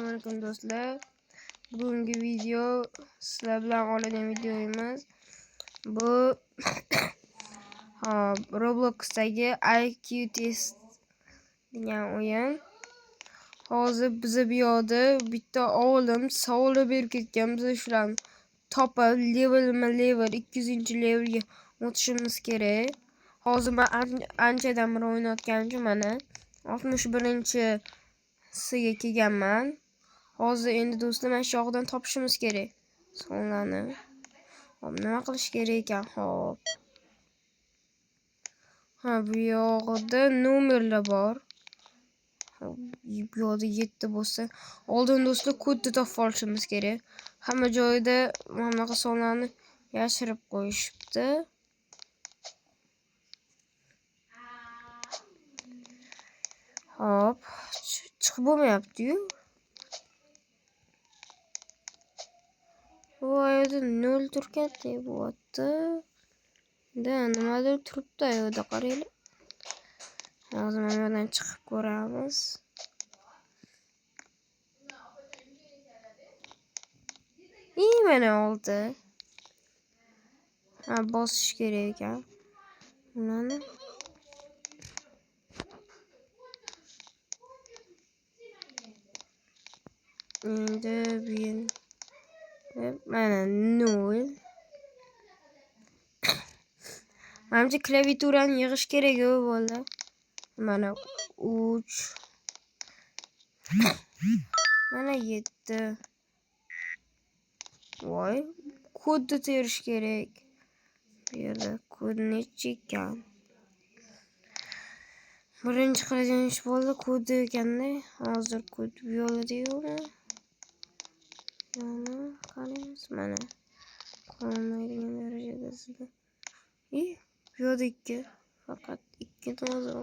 Assalomu alaykum do'stlar. Bugungi video sizlar bilan oladigan videomiz. Bu Robloxdagi IQ test degan o'yin. Hozir biz bu yerda bitta olim savollar berib ketgan. Biz shularni topib level 200-levelga o'tishimiz kerak. Hozir men anchadan beri o'ynayotganim uchun mana 61-siga kelganman. Hozir endi do'stlar mana shu yoqdan topishimiz kerak. Sonlarni. Hop, nima qilish kerak ekan? Hop. Bu yoqda nomerlar bor. Bu yoqda 7 bo'lsa, oldin do'stlar kodni topib olishimiz kerak. Hamma joyda mana bu sonlarni yashirib qo'yishibdi. Hop, chiqib bo'lmayapti-yu. Bu yerda 0 turganda bo'lyapti. Nimadir turibdi u yerda, qaranglar. Hozir mana bu yerdan chiqib ko'ramiz. Mana oldi. Bosish kerak ekan. Mana. Endi mana 0. Menimcha klaviaturani yig'ish kerak u bolalar. Mana 3. Mana 7. Voy, kodni terish kerak. Bu yerda kod necha ekan? Birinchi qiladigan ish bo'ldi kodni ekanda. Hozir kod bu yo'lda-yu. Yana qaraymiz mana. Ko'rmaydigan darajada sizda. Bu yerda 2. Faqat 2 to'g'ri.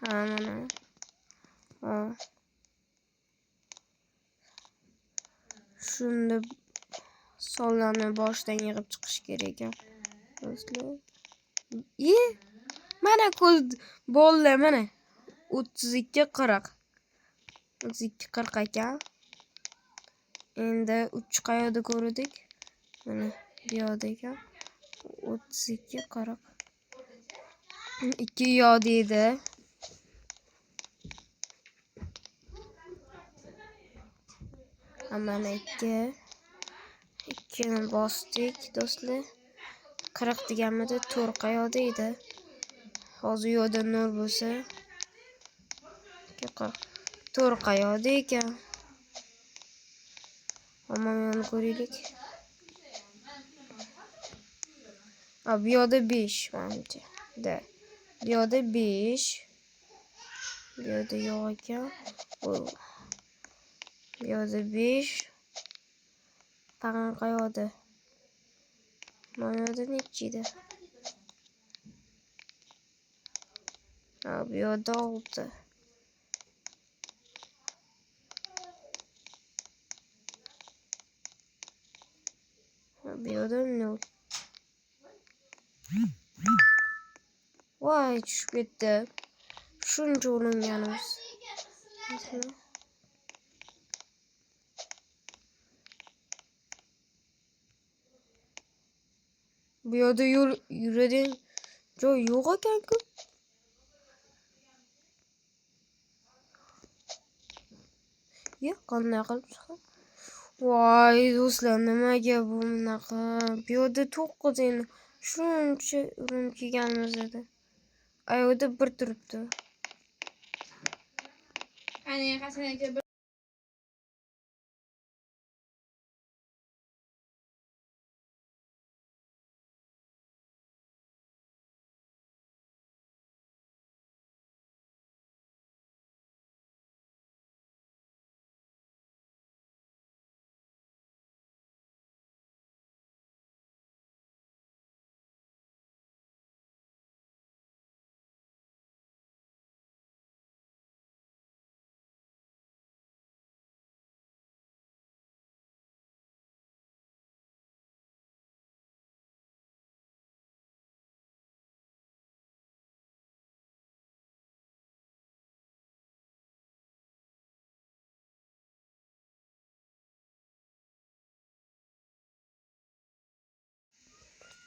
Mana. Shunda sonlarni boshdan yig'ib chiqish kerak ekan. Do'stlar. Mana kod bo'ldi mana. 32-40. 32-40 ekan. Endi 3 qayerda ko'rdik? Mana bu yerda ekan. 32-40. 2 yo'q edi. Mana 2. 2ni bosdik do'stlar. 40 deganmidi 4 qayoqda edi? Hozir yo'da 0 bo'lsa 4 qayoqda ekan? Hammani ko'raylik. Bu yo'da 5 menimcha. Bu yo'da 5. Bu yo'da yo'q ekan. Bu yo'da 5. Tag'in qayoqda? Mana yo'da necha edi? Bu yo'da 6. Bu yo'da 0. Voy, tushib ketdi. Shuncha uringanimiz. Bu yerda yuradigan joy yo'q ekan-ku. Qanday qilib chiqadi? Voy, do'stlar, nimaga bu bunaqa? Bu yerda 9 endi. Shuncha urinib kelganimiz edi. Ayoqda 1 turibdi. Qani qasanaga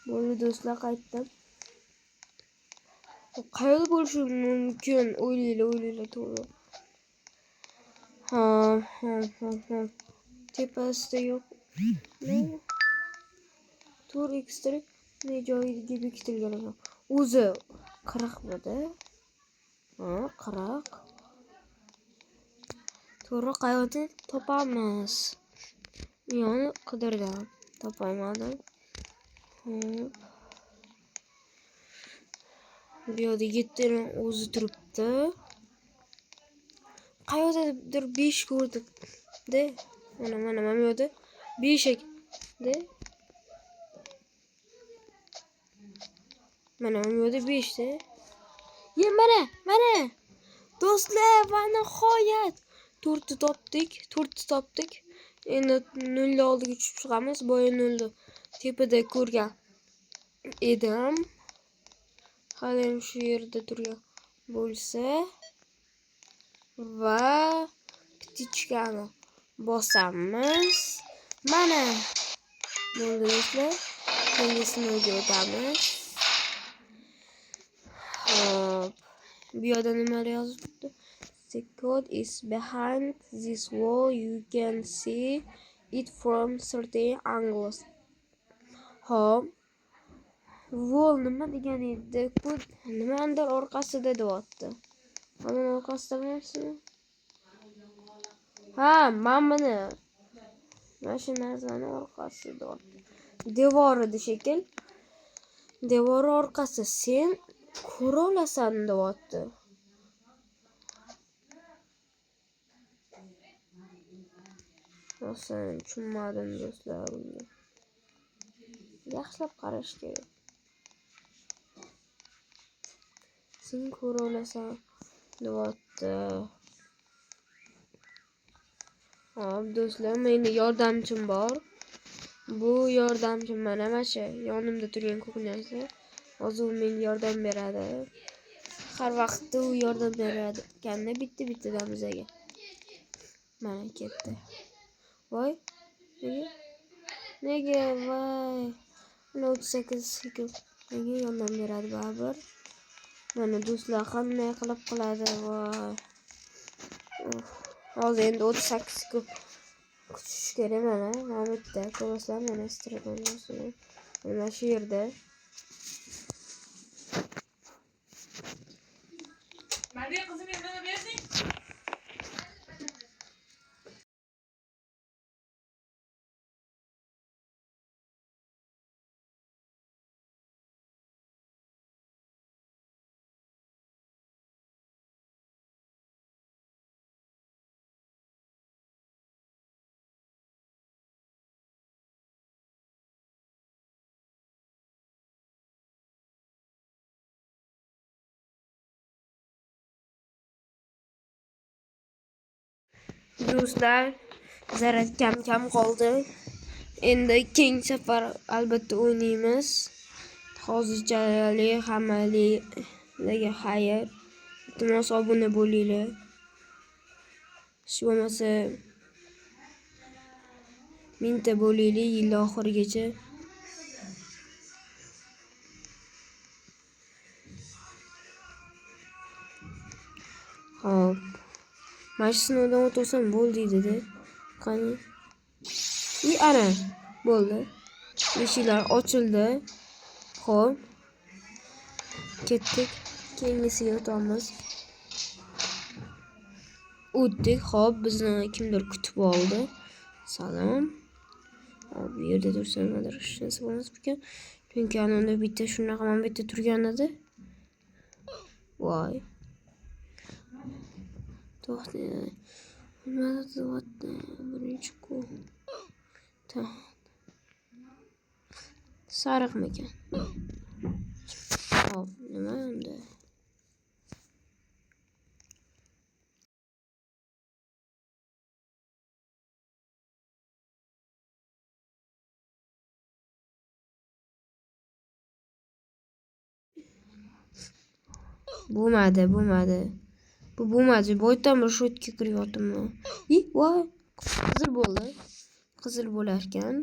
Bo'ldi do'stlar, qaytdim. Qayerda bo'lishi mumkin? O'ylanglar to'g'ri. Ha. Tepasida yo'q. Ne? Tur ekstra ne joyiga bekitilgan ekan. O'zi 40 midi? Ha, 40. To'g'ri, qayerda topamiz? Yoni qidirdim, topolmadim. Bu yerda 7 o'zi turibdi. Qayerdadir 5 ko'rdim. De, mana bu yerda 5 de. Mana bu yerda 5 de. Ye, mana. Do'stlar, va nihoyat 4 topdik. Endi 0 oldiga tushib chiqamiz. Boya 0 tepada ko'rgan edim. Hali shu yerda turgan bo'lsa va ptichkani bosamiz. Mana. Bo'ldi do'stlar. Keyingisini o'tamiz. Hop. Bu yerda nimalar yozibdi? The code is behind this wall. You can see it from certain angles. Hop. Wall nima degan edi? Kod nimadir orqasida deyapti. Mana orqasida emasmi? Ha, mana shu narsani orqasida. Devorida shekil. Devor orqasi sen ko'ra olasan deyapti. Sen tushunmadim do'stlar. Yaxshilab qarash kerak. Sen ko'ra olasan deyapti. Hop do'stlar, menda yordamchim bor. Bu yordamchim mana shu yonimda turgan ko'k narsa. Hozir u menga yordam beradi. Har vaqtda u yordam beradi. Kanda bitta-bittadan bizaga. Mana ketdi. Voy. Nega voy. 38 sekund. Nega yordam beradi baribir. Mana do'stlar qanday qilib qiladi voy. Hozir endi 38 sekund kutish kerak mana. Mana bitta ko'rasizlar, mana strategiyasini. Mana shu yerda. Mardiya qizim yana berding? Do'stlar, zarar kam qoldi. Endi keyingi safar albatta o'ynaymiz. Hozirchalik hammalarga xayr. Iltimos obuna bo'linglar. Shu bo'lmasa 1000 ta bo'linglar yil oxirigacha. Hop. Mana shu sinovdan o'tarsam bo'ldi dedi. Qani? Ana, bo'ldi. Eshiklar ochildi. Xo'p. Ketdik. Keyingisiga o'tamiz. O'tdik. Xo'p, bizni kimdir kutib oldi. Salom. Hop, bu yerda tursam nimadir hech narsa bo'lmas ekan. Chunki unda bitta shunaqa mana bitta turgan edi. Voy. To'xtang. Nima deyapti? Birinchi ku. Sariqmikan? Hop, nima unda? Bo'lmadi. Bu bo'lmadi. Boydan bir shotga kiryaptimi? Voy. Qizil bo'ldi. Qizil bo'lar ekan.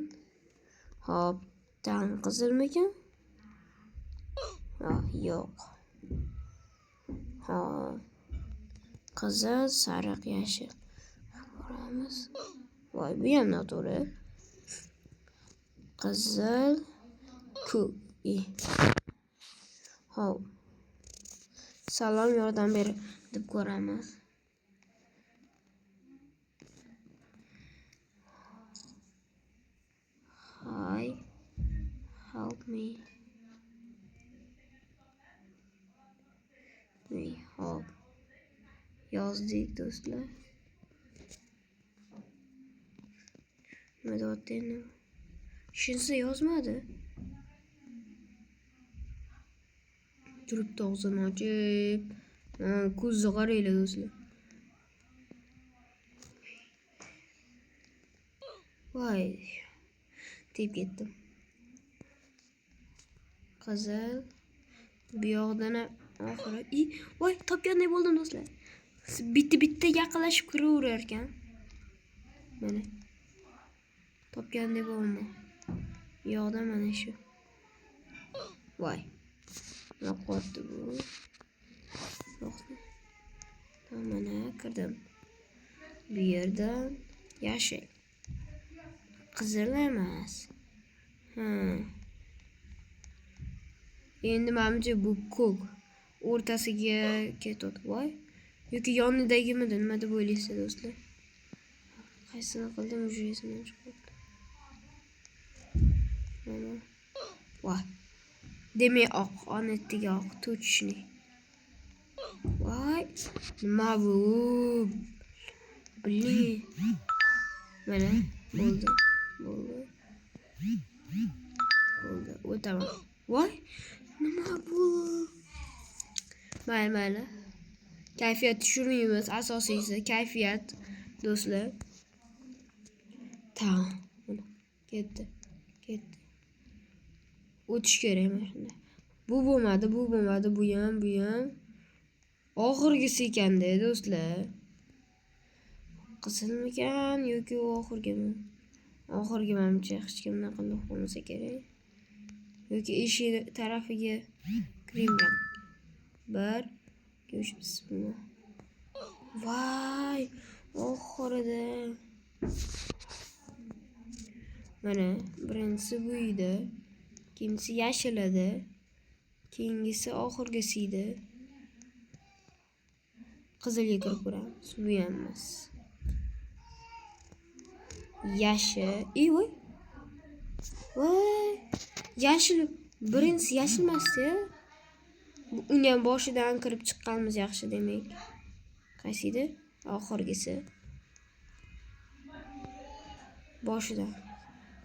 Hop, tan qizilmikan? Yo'q. Qizil, sariq, yashil. Ko'ramiz. Voy, bu ham noto'g'ri. Qizil, ko'k. Hop. Salom, yordam ber deb ko'ramiz. Hi, help me. Hop. Yozdik do'stlar. Nima deyapti endi? Shunisi yozmadi. Turibdi og'zini ochib. Ko'zni qaranglar do'stlar. Voy. Deb ketdim. Qizil. Bu yoqdan oxiri. Voy, topgandek bo'ldim do'stlar. Bitta yaqinlashib kiraverar ekan. Mana. Topgandek bo'ldim. Bu yoqdan mana shu. Voy. Nima qilyapti bu? Mana kirdim. Bu yerdan yashil. Qizil emas. Endi menimcha bu ko'k. O'rtasiga ketyapti. Voy. Yoki yonidagimidi, nima deb o'ylaysiz do'stlar? Qaysini qildim, o'sha esimdan chiqyapti. Mana. Voy. Demak, oq, onatiga oq, to'chishni. Voy. Nima bu? Blin. Mana, bo'ldi. O'taman. Voy. Nima bu? Mayli. Kayfiyat tushirmaymiz, asosiysi kayfiyat do'stlar. Tamam. Ketdi. O'tish kerak mana shunda. Bu bo'lmadi, bu ham. Oxirgisi ekanda do'stlar. Qizilmikan yoki oxirgimi? Oxirgi menimcha hech kimdan qilib qo'ymasa kerak. Yoki eshik tarafiga kiringlar. 1 2 bismillah. Voy, oxirida. Mana birinchisi bu edi. Ikkinchisi yashil edi. Keyingisi oxirgisi edi. Qizilga kirib ko'ramiz. Bu ham emas. Yashil. Voy. Yashil. Birinchisi yashil emas-ku. Unga boshidan kirib chiqqanimiz yaxshi demak. Qaysi edi? Oxirgisi. Boshidan.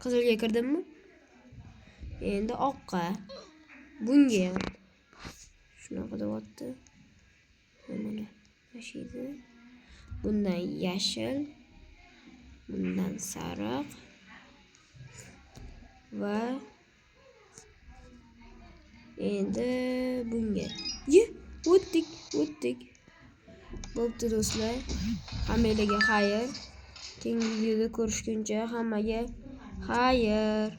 Qizilga kirdimmi? Endi oqqa. Bunga ham. Shunaqa deyapti. Mana yashil. Bundan yashil. Bundan sariq. Va endi bunga. O'tdik. Bo'pti do'stlar. Hammaga xayr. Keyingi videoda ko'rishguncha hammaga xayr.